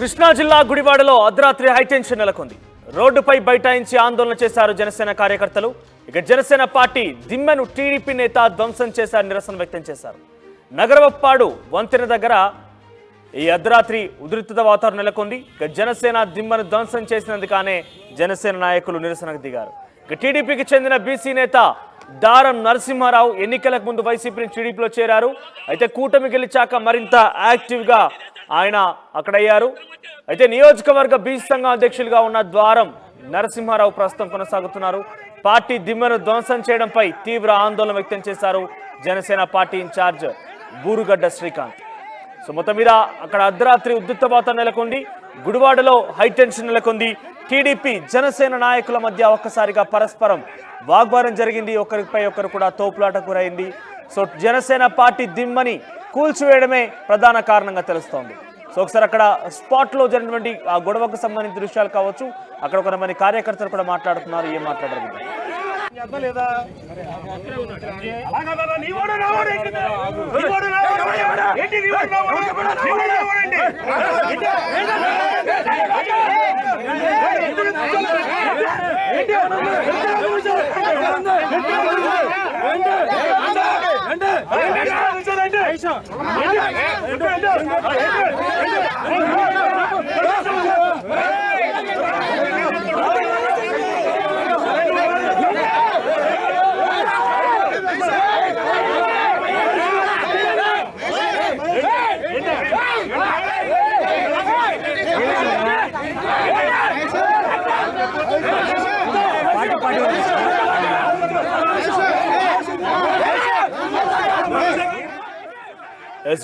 కృష్ణా జిల్లా గుడివాడలో అర్ధరాత్రి హైటెన్షన్ నెలకొంది. రోడ్డుపై బైఠాయించి ఆందోళన చేశారు జనసేన కార్యకర్తలు. ఇక జనసేన పార్టీ దిమ్మెను టీడీపీ నేత ధ్వంసం చేశారు, నిరసన వ్యక్తం చేశారు. నగరవప్పాడు వంతెన దగ్గర ఈ అర్ధరాత్రి ఉద్రిక్తత వాతావరణం నెలకొంది. ఇక జనసేన దిమ్మెను ధ్వంసం చేసినందుకనే జనసేన నాయకులు నిరసనకు దిగారు. ఇక టీడీపీకి చెందిన బీసీ నేత దారం నరసింహారావు ఎన్నికలకు ముందు వైసీపీని టీడీపీలో చేరారు. అయితే కూటమి గెలిచాక మరింత యాక్టివ్గా ఆయన అక్కడయ్యారు. అయితే నియోజకవర్గ బీసీ సంఘం అధ్యక్షులుగా ఉన్న ద్వారం నరసింహారావు ప్రస్తుతం కొనసాగుతున్నారు. పార్టీ దిమ్మెను ధ్వంసం చేయడంపై తీవ్ర ఆందోళన వ్యక్తం చేశారు Janasena party incharge Burugadda Srikanth. So మొత్తం మీద అక్కడ అర్ధరాత్రి ఉద్రిక్త వాతావరణం నెలకొంది. గుడివాడలో హైటెన్షన్ నెలకొంది. టీడీపీ జనసేన నాయకుల మధ్య ఒక్కసారిగా పరస్పరం వాగ్వాదం జరిగింది. ఒకరిపై ఒకరు కూడా తోపులాట గురైంది. సో జనసేన పార్టీ దిమ్మని కూల్చివేయడమే ప్రధాన కారణంగా తెలుస్తోంది. సో ఒకసారి అక్కడ స్పాట్లో జరిగినటువంటి ఆ గొడవకు సంబంధించిన దృశ్యాలు కావచ్చు, అక్కడ కొంతమంది కార్యకర్తలు కూడా మాట్లాడుతున్నారు. ఏం మాట్లాడారు?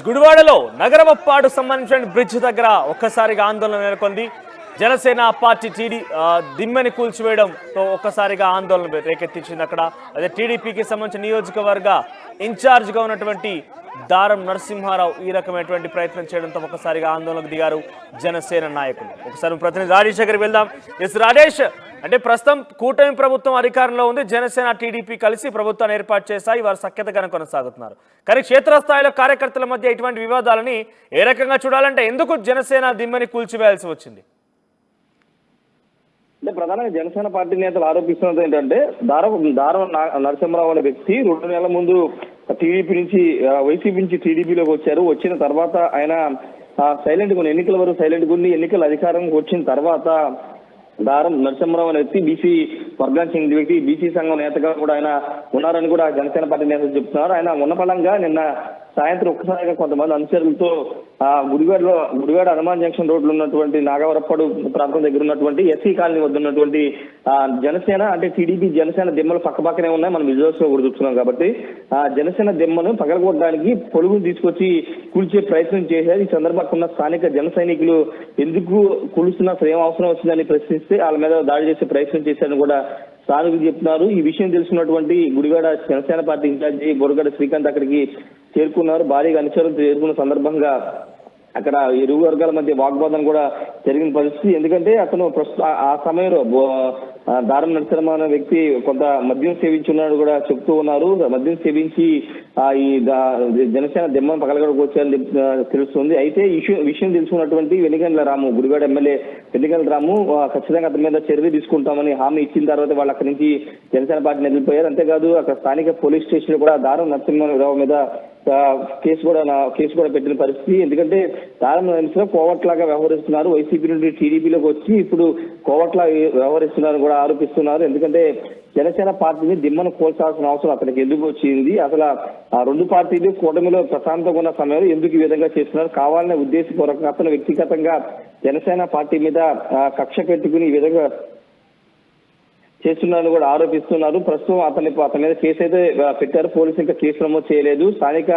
గుడివాడలో నగరవప్పాడు సంబంధించిన బ్రిడ్జ్ దగ్గర ఒక్కసారిగా ఆందోళన నెలకొంది. జనసేన పార్టీ దిమ్మెని కూల్చివేయడంతో ఒక్కసారిగా ఆందోళన రేకెత్తించింది అక్కడ. అదే టీడీపీకి సంబంధించిన నియోజకవర్గ ఇన్ఛార్జ్గా ఉన్నటువంటి దారం నరసింహారావు ఈ రకమైనటువంటి ప్రయత్నం చేయడంతో ఒక్కసారిగా ఆందోళనకు దిగారు జనసేన నాయకులు. ఒకసారి ప్రతినిధి రాజేష్ దగ్గరికి వెళ్దాం. ఎస్ రాజేష్, అంటే ప్రస్తుతం కూటమి ప్రభుత్వం అధికారంలో ఉంది. జనసేన టీడీపీ కలిసి ప్రభుత్వాన్ని ఏర్పాటు చేశాయి. వారు సఖ్యతగానే కొనసాగుతున్నారు. కానీ క్షేత్రస్థాయిలో కార్యకర్తల మధ్య ఇటువంటి వివాదాలని ఏ రకంగా చూడాలంటే ఎందుకు జనసేన దిమ్మని కూల్చివేయాల్సి వచ్చింది? అంటే ప్రధానంగా జనసేన పార్టీ నేతలు ఆరోపిస్తున్నది ఏంటంటే దారం నరసింహరావు అనే వ్యక్తి 2 నెలల ముందు టీడీపీ నుంచి వైసీపీ నుంచి టీడీపీలోకి వచ్చారు. వచ్చిన తర్వాత ఆయన సైలెంట్ గా ఎన్నికల వరకు సైలెంట్ గా ఉండి ఎన్నికల అధికారంకి వచ్చిన తర్వాత దారం నరసింహరావు అనే వ్యక్తి బీసీ వర్గానికి చెందిన వ్యక్తి, బీసీ సంఘం నేతగా కూడా ఆయన ఉన్నారని కూడా జనసేన పార్టీ నేతలు చెప్తున్నారు. ఆయన ఉన్నపడంగా నిన్న సాయంత్రం ఒక్కసారిగా కొంతమంది అనుచరులతో గుడివాడ హనుమాన్ జంక్షన్ రోడ్లు ఉన్నటువంటి నాగవరప్పడు ప్రాంతం దగ్గర ఉన్నటువంటి ఎస్సీ కాలనీ వద్ద ఉన్నటువంటి జనసేన అంటే టీడీపీ జనసేన దిమ్మలు పక్కపక్కనే ఉన్నాయి. మనం విజువల్స్ లో కూడా చూస్తున్నాం. కాబట్టి ఆ జనసేన దిమ్మను పగలగొట్టడానికి పొడుగును తీసుకొచ్చి కూల్చే ప్రయత్నం చేశారు. ఈ సందర్భంగా ఉన్న స్థానిక జన సైనికులు ఎందుకు కూలుస్తున్నా ఏం అవసరం వచ్చిందని ప్రశ్నిస్తే వాళ్ళ మీద దాడి చేసే ప్రయత్నం చేశారని కూడా స్థానికులు చెప్తున్నారు. ఈ విషయం తెలుసుకున్నటువంటి గుడివాడ జనసేన పార్టీ ఇన్ఛార్జి బొరగడ్డ శ్రీకాంత్ అక్కడికి చేరుకున్నారు. భారీగా అనుచరులతో చేరుకున్న సందర్భంగా అక్కడ ఇరు వర్గాల మధ్య వాగ్వాదం కూడా జరిగిన పరిస్థితి. ఎందుకంటే అతను ఆ సమయంలో దారం నరసింహ అనే వ్యక్తి కొంత మద్యం సేవించున్నాడు కూడా చెప్తూ ఉన్నారు. మద్యం సేవించి ఈ జనసేన దిమ్మను పగలగడకు వచ్చారని తెలుస్తుంది. అయితే ఈ విషయం తెలుసుకున్నటువంటి వెనిగండ్ల రాము, గుడివాడ ఎమ్మెల్యే వెనిగండ్ల రాము ఖచ్చితంగా అతని మీద చర్య తీసుకుంటామని హామీ ఇచ్చిన తర్వాత వాళ్ళు అక్కడి నుంచి జనసేన పార్టీని వెళ్ళిపోయారు. అంతేకాదు అక్కడ స్థానిక పోలీస్ స్టేషన్ లో కూడా దారం నరసింహారావు మీద కేసు కూడా పెట్టిన పరిస్థితి. ఎందుకంటే దారం నరసింహారావు కోవట్లాగా వ్యవహరిస్తున్నారు. వైసీపీ నుండి టీడీపీలోకి వచ్చి ఇప్పుడు కోవట్లా వ్యవహరిస్తున్నారని కూడా ఆరోపిస్తున్నారు. ఎందుకంటే జనసేన పార్టీని దిమ్మను కోల్చాల్సిన అవసరం అతనికి ఎందుకు వచ్చింది, అసలు ఆ 2 పార్టీలు కూటమిలో ప్రశాంతంగా ఉన్న సమయంలో ఎందుకు ఈ విధంగా చేస్తున్నారు, కావాలనే ఉద్దేశపూర్వకంగా అతను వ్యక్తిగతంగా జనసేన పార్టీ మీద కక్ష పెట్టుకుని ఈ విధంగా చేస్తున్నారని కూడా ఆరోపిస్తున్నారు. ప్రస్తుతం అతని మీద కేసు అయితే పెట్టారు. పోలీసులు ఇంకా కేసు నమోదు చేయలేదు. స్థానిక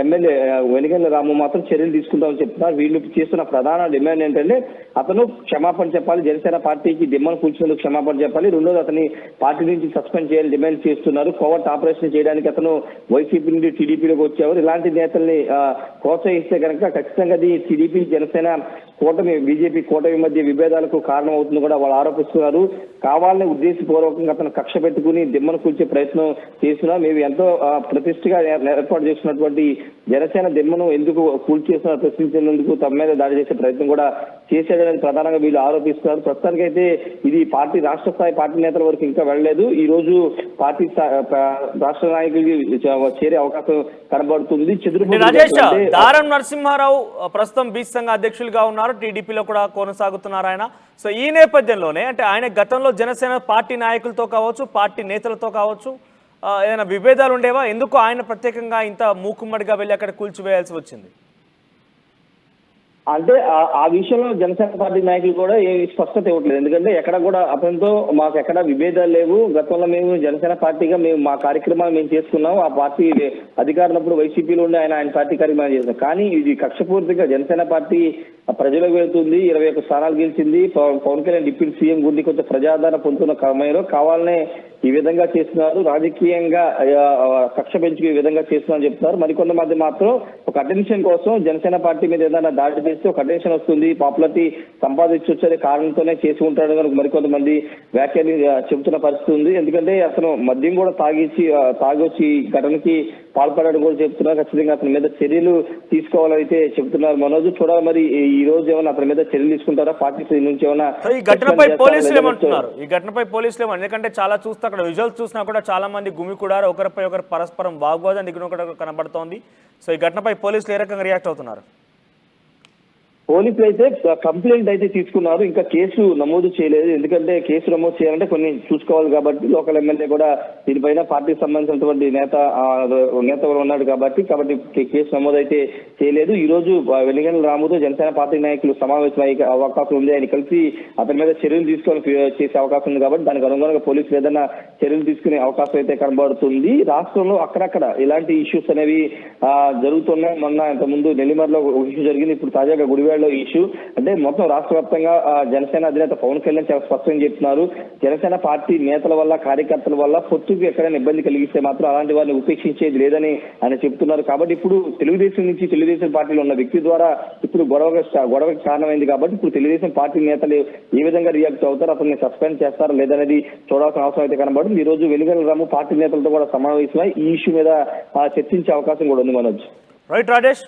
ఎమ్మెల్యే వెనిగండ్ల రాము మాత్రం చర్యలు తీసుకుంటామని చెప్తున్నారు. వీళ్ళు చేస్తున్న ప్రధాన డిమాండ్ ఏంటంటే అతను క్షమాపణ చెప్పాలి, జనసేన పార్టీకి దిమ్మను కూర్చున్నందుకు క్షమాపణ చెప్పాలి, రెండోది అతని పార్టీ నుంచి సస్పెండ్ చేయాలని డిమాండ్ చేస్తున్నారు. కోవర్ట్ ఆపరేషన్ చేయడానికి అతను వైసీపీ నుండి టీడీపీలోకి వచ్చేవారు. ఇలాంటి నేతల్ని ప్రోత్సహిస్తే కనుక ఖచ్చితంగా టీడీపీ జనసేన బీజేపీ కూటమి మధ్య విభేదాలకు కారణం అవుతుంది కూడా వాళ్ళు ఆరోపిస్తున్నారు. కావాలని ఉద్దేశపూర్వకంగా అతను కక్ష పెట్టుకుని దిమ్మను కూల్చే ప్రయత్నం చేసినా మేము ఎంతో ప్రతిష్టగా ఏర్పాటు చేసినటువంటి జనసేన దిమ్మను ఎందుకు కూల్చేసినా ప్రశ్నించేందుకు తమ మీద దాడి చేసే ప్రయత్నం కూడా చేశాడని ప్రధానంగా వీళ్ళు ఆరోపిస్తున్నారు. ప్రస్తుతానికైతే ఇది పార్టీ రాష్ట్ర స్థాయి పార్టీ నేతల వరకు ఇంకా వెళ్ళలేదు. ఈ రోజు పార్టీ రాష్ట్ర నాయకులకి చేరే అవకాశం కనబడుతుంది. రాజేష్, దారం నరసింహారావు ప్రస్తుతం బీసీ సంఘ అధ్యక్షులుగా ఉన్నారు, టీడీపీలో కూడా కొనసాగుతున్నారు ఆయన. సో ఈ నేపథ్యంలోనే అంటే ఆయన గతంలో జనసేన పార్టీ నాయకులతో కావచ్చు, పార్టీ నేతలతో కావచ్చు ఏదైనా విభేదాలు ఉండేవా? ఎందుకు ఆయన ప్రత్యేకంగా ఇంత మూకుమ్మడిగా వెళ్ళి అక్కడ కూల్చివేయాల్సి వచ్చింది? అంటే ఆ విషయంలో జనసేన పార్టీ నాయకులు కూడా ఏ స్పష్టత ఇవ్వట్లేదు. ఎందుకంటే ఎక్కడ కూడా అతనితో మాకు ఎక్కడ విభేదాలు లేవు. గతంలో మేము జనసేన పార్టీగా మేము మా కార్యక్రమాలు మేము చేసుకున్నాం. ఆ పార్టీ అధికారంలో వైసీపీలో ఉండి ఆయన పార్టీ కార్యక్రమాలు చేశాం. కానీ ఇది కక్షపూర్తిగా జనసేన పార్టీ ప్రజలకు వెళ్తుంది. 21 స్థానాలు గెలిచింది. పవన్ కళ్యాణ్ డిప్యూటీ సీఎం గురించి కొంచెం ప్రజాదరణ పొందుతున్న క్రమంలో కావాలనే ఈ విధంగా చేస్తున్నారు, రాజకీయంగా కక్ష పెంచుకు ఈ విధంగా చేస్తున్నారని చెప్తున్నారు. మరికొంతమంది మాత్రం ఒక అటెన్షన్ కోసం జనసేన పార్టీ మీద ఏదైనా దాడి చేస్తే ఒక అటెన్షన్ వస్తుంది, పాపులారిటీ సంపాదించొచ్చే కారణంతోనే చేసి ఉంటాడు కనుక మరికొంతమంది వ్యాఖ్యలు చెబుతున్న పరిస్థితి ఉంది. ఎందుకంటే అతను మద్యం కూడా తాగొచ్చి ఘటనకి పాల్పడడం కూడా చెప్తున్నారు. ఖచ్చితంగా అతని మీద చర్యలు తీసుకోవాలైతే చెబుతున్నారు. మనోజ్, చూడాలి మరి ఈ రోజు ఏమైనా అతని మీద చర్యలు తీసుకుంటారా పార్టీ నుంచి ఏమైనా? ఈ ఘటనపై పోలీసులు ఏమంటున్నారు? ఎందుకంటే చాలా చూస్తే అక్కడ విజువల్స్ చూసినా కూడా చాలా మంది గుమికూడారు, ఒకరిపై ఒకరు పరస్పరం వాగ్వాదం దిగున కూడా కనబడుతోంది. సో ఈ ఘటనపై పోలీసులు ఏ రకంగా రియాక్ట్ అవుతున్నారు? పోలీసులు అయితే కంప్లైంట్ అయితే తీసుకున్నారు, ఇంకా కేసు నమోదు చేయలేదు. ఎందుకంటే కేసు నమోదు చేయాలంటే కొన్ని చూసుకోవాలి కాబట్టి లోకల్ ఎమ్మెల్యే కూడా దీనిపైన పార్టీకి సంబంధించినటువంటి నేత ఉన్నాడు కాబట్టి కేసు నమోదు అయితే చేయలేదు. ఈ రోజు వెలిగండ్ల రాముతో జనసేన పార్టీ నాయకులు సమావేశం అయ్యే అవకాశం ఉంది. ఆయన కలిసి అతని మీద చర్యలు తీసుకొని చేసే అవకాశం ఉంది కాబట్టి దానికి అనుగుణంగా పోలీసులు ఏదైనా చర్యలు తీసుకునే అవకాశం అయితే కనబడుతుంది. రాష్ట్రంలో అక్కడక్కడ ఇలాంటి ఇష్యూస్ అనేవి జరుగుతున్నాయి. మొన్న ఇంతకుముందు నెల్లిమర్లో ఒక ఇష్యూ జరిగింది, ఇప్పుడు తాజాగా గుడివాడలో ఇష్యూ. అంటే మొత్తం రాష్ట్ర వ్యాప్తంగా జనసేన అధినేత పవన్ కళ్యాణ్ చాలా స్పష్టంగా చెప్తున్నారు, జనసేన పార్టీ నేతల వల్ల కార్యకర్తల వల్ల పొత్తుకు ఎక్కడైనా ఇబ్బంది కలిగిస్తే మాత్రం అలాంటి వారిని ఉపేక్షించేది లేదని ఆయన చెప్తున్నారు. కాబట్టి ఇప్పుడు తెలుగుదేశం పార్టీలో ఉన్న వ్యక్తి ద్వారా ఇప్పుడు గొడవకి కారణమైంది కాబట్టి ఇప్పుడు తెలుగుదేశం పార్టీ నేతలు ఏ విధంగా రియాక్ట్ అవుతారు, అతన్ని సస్పెండ్ చేస్తారా లేదనేది చూడాల్సిన అవసరం అయితే కనబడుతుంది. ఈ రోజు వెలిగండ్ల రాము పార్టీ నేతలతో కూడా సమావేశమై ఈ ఇష్యూ మీద చర్చించే అవకాశం కూడా ఉంది. మనోజ్, రైట్ రాజేష్.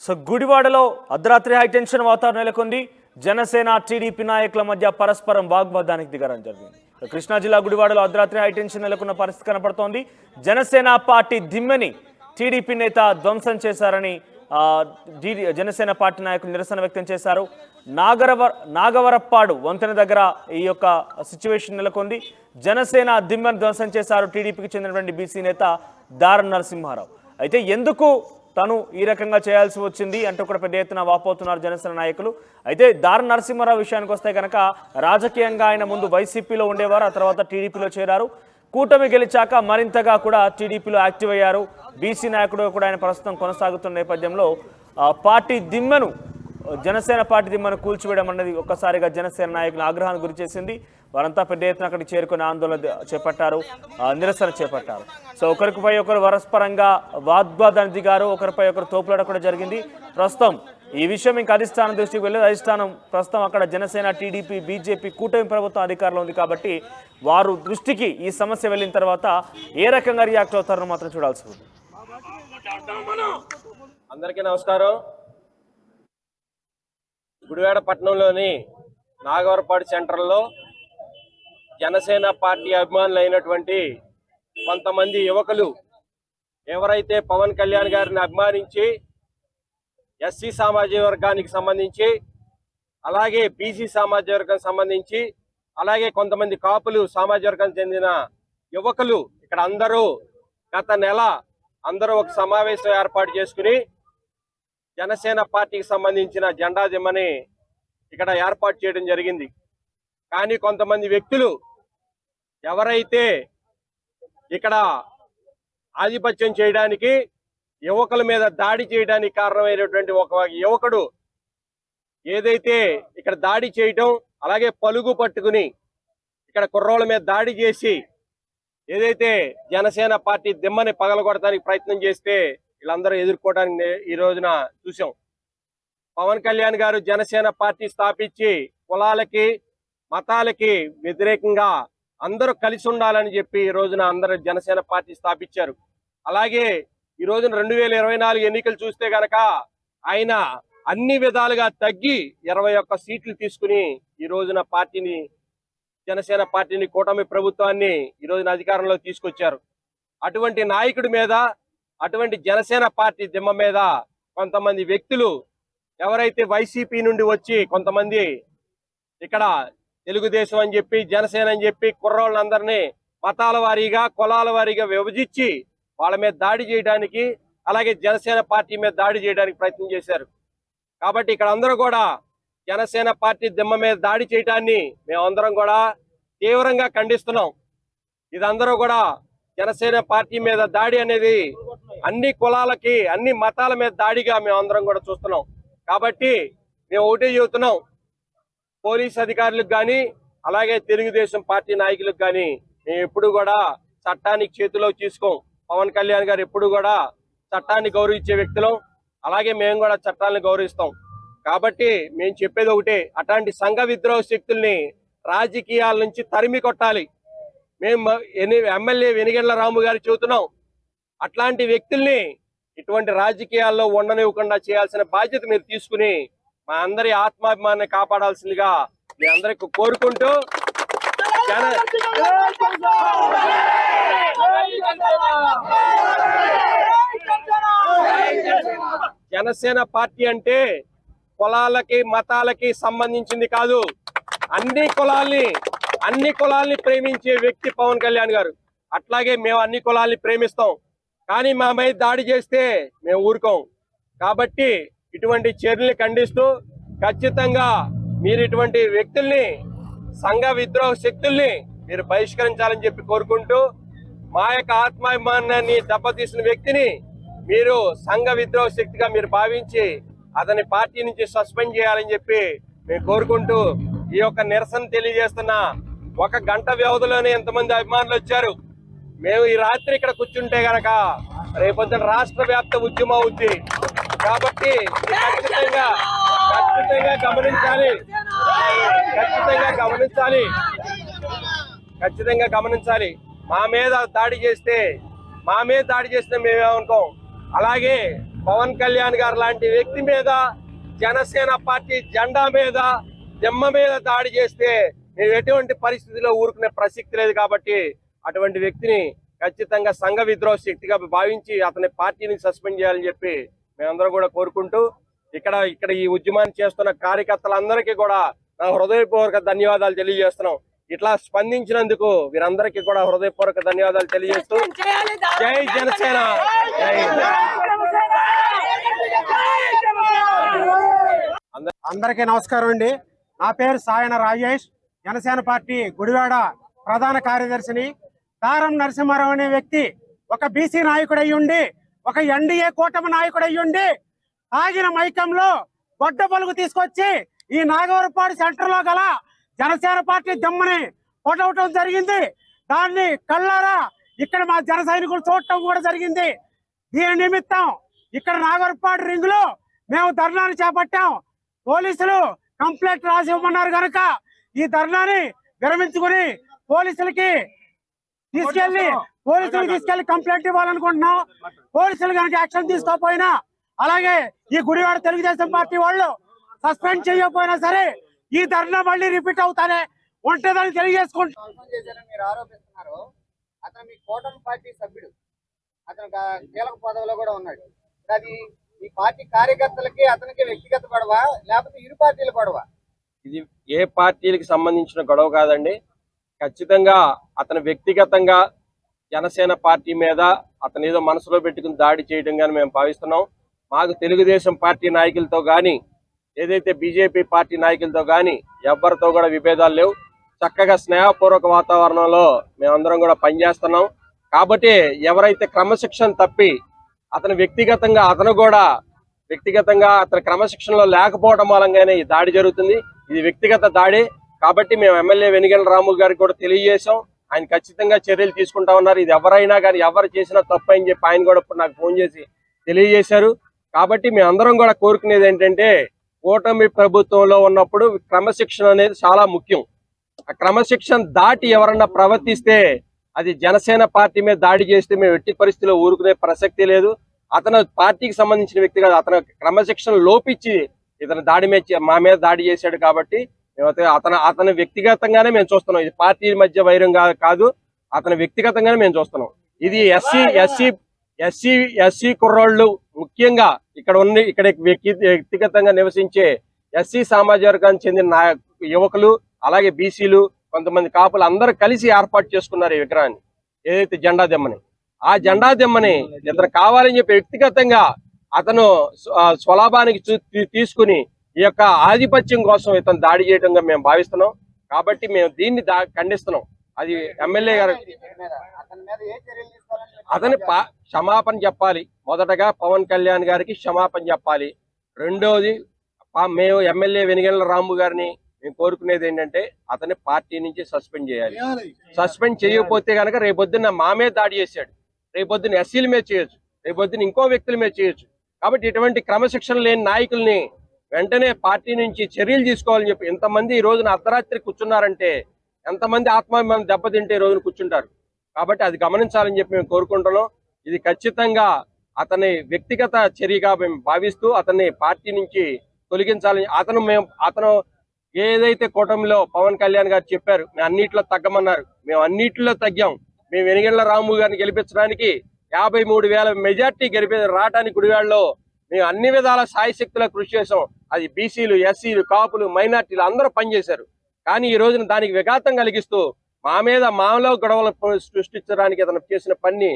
సో గుడివాడలో అర్ధరాత్రి హైటెన్షన్ వాతావరణం నెలకొంది. జనసేన టీడీపీ నాయకుల మధ్య పరస్పరం వాగ్వాదానికి దిగడం జరిగింది. కృష్ణా జిల్లా గుడివాడలో అర్ధరాత్రి హైటెన్షన్ నెలకొన్న పరిస్థితి కనపడుతోంది. జనసేన పార్టీ దిమ్మెని టీడీపీ నేత ధ్వంసం చేశారని జనసేన పార్టీ నాయకులు నిరసన వ్యక్తం చేశారు. నాగవరప్పాడు వంతెన దగ్గర ఈ యొక్క సిచ్యువేషన్ నెలకొంది. జనసేన దిమ్మెను ధ్వంసం చేశారు టీడీపీకి చెందినటువంటి బీసీ నేత దారం నరసింహారావు. అయితే ఎందుకు తను ఈ రకంగా చేయాల్సి వచ్చింది అంటూ కూడా పెద్ద ఎత్తున వాపోతున్నారు జనసేన నాయకులు. అయితే దారం నరసింహారావు విషయానికి వస్తే కనుక రాజకీయంగా ఆయన ముందు వైసీపీలో ఉండేవారు, ఆ తర్వాత టీడీపీలో చేరారు. కూటమి గెలిచాక మరింతగా కూడా టీడీపీలో యాక్టివ్ అయ్యారు. బీసీ నాయకుడు కూడా ఆయన ప్రస్తుతం కొనసాగుతున్న నేపథ్యంలో జనసేన పార్టీ దిమ్మను కూల్చివేయడం అన్నది ఒక్కసారిగా జనసేన నాయకుల ఆగ్రహానికి గురి చేసింది. వారంతా పెద్ద ఎత్తున అక్కడికి చేరుకుని ఆందోళన చేపట్టారు, నిరసన చేపట్టారు. సో ఒకరిపై ఒకరు పరస్పరంగా వాగ్వాదానికి దిగారు, ఒకరిపై ఒకరు తోపులాట కూడా జరిగింది. ప్రస్తుతం ఈ విషయం ఇంకా అధిష్టానం దృష్టికి వెళ్ళేది. అధిష్టానం ప్రస్తుతం అక్కడ జనసేన, టీడీపీ, బీజేపీ కూటమి ప్రభుత్వం అధికారంలో ఉంది కాబట్టి వారు దృష్టికి ఈ సమస్య వెళ్ళిన తర్వాత ఏ రకంగా రియాక్ట్ అవుతారో మాత్రం చూడాల్సి ఉంది. అందరికీ నమస్కారం. గుడివాడ పట్టణంలోని నాగవరపాడు సెంటర్లో జనసేన పార్టీ అభిమానులు అయినటువంటి కొంతమంది యువకులు ఎవరైతే పవన్ కళ్యాణ్ గారిని అభిమానించి ఎస్సీ సామాజిక వర్గానికి సంబంధించి, అలాగే బీసీ సామాజిక వర్గానికి సంబంధించి, అలాగే కొంతమంది కాపులు సామాజిక వర్గానికి చెందిన యువకులు ఇక్కడ అందరూ గత నెల అందరూ ఒక సమావేశం ఏర్పాటు చేసుకుని జనసేన పార్టీకి సంబంధించిన జెండా దిమ్మని ఇక్కడ ఏర్పాటు చేయడం జరిగింది. కానీ కొంతమంది వ్యక్తులు ఎవరైతే ఇక్కడ ఆధిపత్యం చేయడానికి, యువకుల మీద దాడి చేయడానికి కారణమైనటువంటి ఒక యువకుడు ఏదైతే ఇక్కడ దాడి చేయటం, అలాగే పలుగు పట్టుకుని ఇక్కడ కుర్రోళ్ళ మీద దాడి చేసి ఏదైతే జనసేన పార్టీ దిమ్మని పగలగొడటానికి ప్రయత్నం చేస్తే వీళ్ళందరూ ఎదుర్కోవడానికి ఈ రోజున చూసాం. పవన్ కళ్యాణ్ గారు జనసేన పార్టీ స్థాపించి కులాలకి మతాలకి వ్యతిరేకంగా అందరూ కలిసి ఉండాలని చెప్పి ఈ రోజున అందరూ జనసేన పార్టీ స్థాపించారు. అలాగే ఈ రోజున 2024 ఎన్నికలు చూస్తే గనక ఆయన అన్ని విధాలుగా తగ్గి 21 సీట్లు తీసుకుని ఈ రోజున పార్టీని జనసేన పార్టీని కూటమి ప్రభుత్వాన్ని ఈ రోజున అధికారంలో తీసుకొచ్చారు. అటువంటి నాయకుడి మీద అటువంటి జనసేన పార్టీ దిమ్మ మీద కొంతమంది వ్యక్తులు ఎవరైతే వైసీపీ నుండి వచ్చి కొంతమంది ఇక్కడ తెలుగుదేశం అని చెప్పి జనసేన అని చెప్పి కుర్రోళ్ళందరినీ మతాల వారీగా కులాల వారీగా విభజించి వాళ్ళ మీద దాడి చేయడానికి అలాగే జనసేన పార్టీ మీద దాడి చేయడానికి ప్రయత్నం చేశారు. కాబట్టి ఇక్కడ అందరూ కూడా జనసేన పార్టీ దిమ్మ మీద దాడి చేయడాన్ని మేమందరం కూడా తీవ్రంగా ఖండిస్తున్నాం. ఇదందరూ కూడా జనసేన పార్టీ మీద దాడి అనేది అన్ని కులాలకి అన్ని మతాల మీద దాడిగా మేమందరం కూడా చూస్తున్నాం. కాబట్టి మేము ఒకటే చెబుతున్నాం, పోలీస్ అధికారులకు కానీ అలాగే తెలుగుదేశం పార్టీ నాయకులకు కానీ మేము ఎప్పుడు కూడా చట్టానికి చేతిలో తీసుకోం. పవన్ కళ్యాణ్ గారు ఎప్పుడు కూడా చట్టాన్ని గౌరవించే వ్యక్తులం, అలాగే మేము కూడా చట్టాలను గౌరవిస్తాం. కాబట్టి మేము చెప్పేది ఒకటే, అట్లాంటి సంఘ విద్రోహ శక్తుల్ని రాజకీయాల నుంచి తరిమి కొట్టాలి. మేము ఎమ్మెల్యే వెనిగండ్ల రాము గారు చెబుతున్నాం, అట్లాంటి వ్యక్తుల్ని ఇటువంటి రాజకీయాల్లో ఉండనివ్వకుండా చేయాల్సిన బాధ్యత మీరు తీసుకుని మా అందరి ఆత్మాభిమానాన్ని కాపాడాల్సిందిగా మీ అందరికి కోరుకుంటూ జనసేన పార్టీ అంటే కులాలకి మతాలకి సంబంధించింది కాదు. అన్ని కులాల్ని ప్రేమించే వ్యక్తి పవన్ కళ్యాణ్ గారు. అట్లాగే మేము అన్ని కులాల్ని ప్రేమిస్తాం, కానీ మా మీద దాడి చేస్తే మేము ఊరుకోం. కాబట్టి ఇటువంటి చర్యల్ని ఖండిస్తూ ఖచ్చితంగా మీరు ఇటువంటి వ్యక్తుల్ని సంఘ విద్రోహ శక్తుల్ని మీరు బహిష్కరించాలని చెప్పి కోరుకుంటూ, మా యొక్క ఆత్మాభిమానాన్ని దెబ్బతీసిన వ్యక్తిని మీరు సంఘ విద్రోహ శక్తిగా మీరు భావించి అతని పార్టీ నుంచి సస్పెండ్ చేయాలని చెప్పి మేము కోరుకుంటూ ఈ యొక్క నిరసన తెలియజేస్తున్న 1 గంట వ్యవధిలోనే ఎంతమంది అభిమానులు వచ్చారు. మేము ఈ రాత్రి ఇక్కడ కూర్చుంటే గనక రేపొద్దున రాష్ట్ర వ్యాప్త ఉద్యమం అవుద్ది. కాబట్టి ఖచ్చితంగా గమనించాలి. మా మీద దాడి చేస్తే మేమేమనుకోం. అలాగే పవన్ కళ్యాణ్ గారు లాంటి వ్యక్తి మీద జనసేన పార్టీ జెండా మీద దిమ్మ మీద దాడి చేస్తే మేము ఎటువంటి పరిస్థితిలో ఊరుకునే ప్రసక్తి లేదు. కాబట్టి అటువంటి వ్యక్తిని ఖచ్చితంగా సంఘ విద్రోహ శక్తిగా భావించి అతని పార్టీని సస్పెండ్ చేయాలని చెప్పి మేమందరం కూడా కోరుకుంటూ ఇక్కడ ఈ ఉద్యమాన్ని చేస్తున్న కార్యకర్తలందరికీ కూడా నా హృదయపూర్వక ధన్యవాదాలు తెలియజేస్తున్నాం. ఇట్లా స్పందించినందుకు వీరందరికీ కూడా హృదయపూర్వక ధన్యవాదాలు తెలియజేస్తూ జై జనసేన. అందరికీ నమస్కారం అండి. నా పేరు సాయన రాజేష్, జనసేన పార్టీ గుడివాడ ప్రధాన కార్యదర్శిని. దారం నరసింహారావు అనే వ్యక్తి ఒక బీసీ నాయకుడు అయ్యుండి, ఒక ఎన్డీఏ కూటమి నాయకుడు అయ్యుండి ఆగిన మైకంలో గొడ్డ పలుగు తీసుకొచ్చి ఈ నాగవరపాడు సెంటర్ లో గల జనసేన పార్టీ దమ్మని కొట్టవటం జరిగింది. దాన్ని కళ్ళారా ఇక్కడ మా జన సైనికులు చూడటం కూడా జరిగింది. దీని నిమిత్తం ఇక్కడ నాగవరపాడు రింగ్ లో మేము ధర్నాను చేపట్టాం. పోలీసులు కంప్లైంట్ రాసి ఇవ్వమన్నారు కనుక ఈ ధర్నాని విరమించుకుని పోలీసులకి తీసుకెళ్లి కంప్లైంట్ ఇవ్వాలనుకుంటున్నాం. పోలీసులు కనుక యాక్షన్ తీసుకోకపోయినా, అలాగే ఈ గుడివాడ తెలుగుదేశం పార్టీ వాళ్ళు సస్పెండ్ చేయకపోయినా సరే ఈ ధర్నా మళ్ళీ రిపీట్ అవుతానే ఉంటుందని తెలియజేసుకుంటున్నాం. మీరు ఆరోపిస్తున్నారు, అతను మీ కూటమి పార్టీ సభ్యుడు, అతను కీలక పదవిలో కూడా ఉన్నాడు. అది ఈ పార్టీ కార్యకర్తలకి అతనికి వ్యక్తిగత గొడవ, లేకపోతే ఇరు పార్టీల గొడవ? ఇది ఏ పార్టీలకు సంబంధించిన గొడవ కాదండి. ఖచ్చితంగా అతను వ్యక్తిగతంగా జనసేన పార్టీ మీద అతను ఏదో మనసులో పెట్టుకుని దాడి చేయడం కానీ మేము భావిస్తున్నాం. మాకు తెలుగుదేశం పార్టీ నాయకులతో కానీ ఏదైతే బీజేపీ పార్టీ నాయకులతో కానీ ఎవరితో కూడా విభేదాలు లేవు. చక్కగా స్నేహపూర్వక వాతావరణంలో మేమందరం కూడా పనిచేస్తున్నాం. కాబట్టి ఎవరైతే క్రమశిక్షణ తప్పి అతను వ్యక్తిగతంగా అతని క్రమశిక్షణలో లేకపోవడం మూలంగానే ఈ దాడి జరుగుతుంది. ఇది వ్యక్తిగత దాడి. కాబట్టి మేము ఎమ్మెల్యే వెనిగండ్ల రాము గారికి కూడా తెలియజేశాం. ఆయన ఖచ్చితంగా చర్యలు తీసుకుంటా ఉన్నారు. ఇది ఎవరైనా కానీ ఎవరు చేసినా తప్పు అని చెప్పి ఆయన కూడా ఇప్పుడు నాకు ఫోన్ చేసి తెలియజేశారు. కాబట్టి మేమందరం కూడా కోరుకునేది ఏంటంటే కూటమి ప్రభుత్వంలో ఉన్నప్పుడు క్రమశిక్షణ అనేది చాలా ముఖ్యం. ఆ క్రమశిక్షణ దాటి ఎవరన్నా ప్రవర్తిస్తే అది జనసేన పార్టీ మీద దాడి చేస్తే మేము ఎట్టి పరిస్థితిలో ఊరుకునే ప్రసక్తి లేదు. అతను పార్టీకి సంబంధించిన వ్యక్తి కాదు, అతను క్రమశిక్షణ లోపించి ఇతను మా మీద దాడి చేశాడు. కాబట్టి అతను వ్యక్తిగతంగానే మేము చూస్తున్నాం. ఇది పార్టీ మధ్య వైరం కాదు, అతను వ్యక్తిగతంగానే మేము చూస్తున్నాం. ఇది ఎస్సీ కుర్రోళ్ళు ముఖ్యంగా ఇక్కడ వ్యక్తిగతంగా నివసించే ఎస్సీ సామాజిక వర్గానికి చెందిన యువకులు, అలాగే బీసీలు, కొంతమంది కాపులు అందరూ కలిసి ఏర్పాటు చేసుకున్నారు ఈ విగ్రహాన్ని, ఏదైతే జెండా దెమ్మని. ఆ జెండా దెమ్మని ఇతను కావాలని చెప్పి వ్యక్తిగతంగా అతను స్వలాభానికి తీసుకుని ఈ యొక్క ఆధిపత్యం కోసం ఇతను దాడి చేయడంగా మేము భావిస్తున్నాం. కాబట్టి మేము దీన్ని ఖండిస్తున్నాం. అది ఎమ్మెల్యే గారు అతని క్షమాపణ చెప్పాలి. మొదటగా పవన్ కళ్యాణ్ గారికి క్షమాపణ చెప్పాలి. రెండోది మేము ఎమ్మెల్యే వెనిగండ్ల రాము గారిని మేము కోరుకునేది ఏంటంటే అతని పార్టీ నుంచి సస్పెండ్ చేయాలి. సస్పెండ్ చేయకపోతే కనుక రేపొద్దున మా మీద దాడి చేశాడు, రేపొద్దున ఎస్సీల మీద చేయొచ్చు, రేపొద్దున ఇంకో వ్యక్తుల మీద చేయొచ్చు. కాబట్టి ఇటువంటి క్రమశిక్షణ లేని నాయకుల్ని వెంటనే పార్టీ నుంచి చర్యలు తీసుకోవాలని చెప్పి ఎంతమంది ఈ రోజున అర్ధరాత్రి కూర్చున్నారంటే ఎంతమంది ఆత్మాభిమానం దెబ్బతింటే ఈ రోజున కూర్చుంటారు. కాబట్టి అది గమనించాలని చెప్పి మేము కోరుకుంటున్నాం. ఇది ఖచ్చితంగా అతని వ్యక్తిగత చర్యగా మేము భావిస్తూ అతన్ని పార్టీ నుంచి తొలగించాలని అతను ఏదైతే కూటమిలో పవన్ కళ్యాణ్ గారు చెప్పారు మేము అన్నిట్లో తగ్గమన్నారు, మేము అన్నిట్లో తగ్గాం. మేము వెనిగండ్ల రాము గారిని గెలిపించడానికి 53,000 మెజార్టీ రావడానికి గుడివాడలో మేము అన్ని విధాల సాయశక్తులా కృషి చేసాం. అది బీసీలు, ఎస్సీలు, కాపులు, మైనార్టీలు అందరూ పనిచేశారు. కానీ ఈ రోజున దానికి విఘాతం కలిగిస్తూ మాలో గొడవలు సృష్టించడానికి అతను చేసిన పని